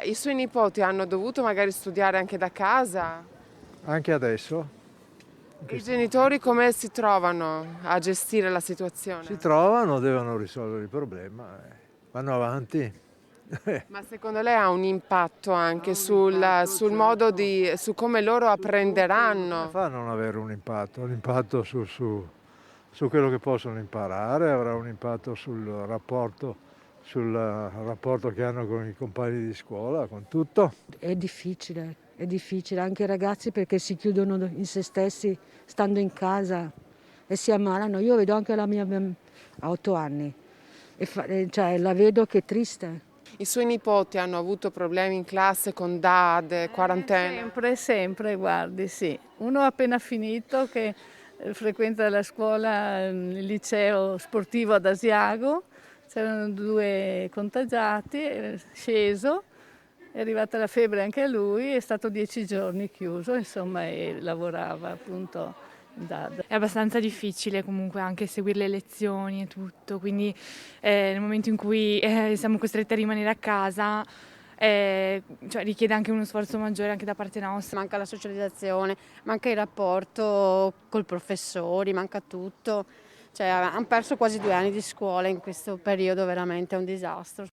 I suoi nipoti hanno dovuto magari studiare anche da casa? Anche adesso E i genitori come si trovano a gestire la situazione? si trovano, devono risolvere il problema, vanno avanti. Ma secondo lei ha un impatto Ha anche un impatto, sul modo certo, su come loro su tutto. Come apprenderanno? fa a non avere un impatto su quello che possono imparare, avrà un impatto sul rapporto che hanno con i compagni di scuola, con tutto. È difficile anche i ragazzi perché si chiudono in se stessi stando in casa e si ammalano. Io vedo anche la mia ha 8 anni cioè, la vedo che è triste. I suoi nipoti hanno avuto problemi in classe con DAD, quarantena? Sempre, sempre, guardi, sì. Uno ha appena finito che frequenta la scuola, il liceo sportivo ad Asiago, c'erano 2 contagiati, è sceso, è arrivata la febbre anche a lui, è stato 10 giorni chiuso, insomma, e lavorava appunto in DAD. È abbastanza difficile comunque anche seguire le lezioni e tutto, quindi nel momento in cui siamo costretti a rimanere a casa, cioè, richiede anche uno sforzo maggiore anche da parte nostra. Manca la socializzazione, manca il rapporto col professori, manca tutto. Cioè, hanno perso quasi 2 anni di scuola in questo periodo, veramente è un disastro.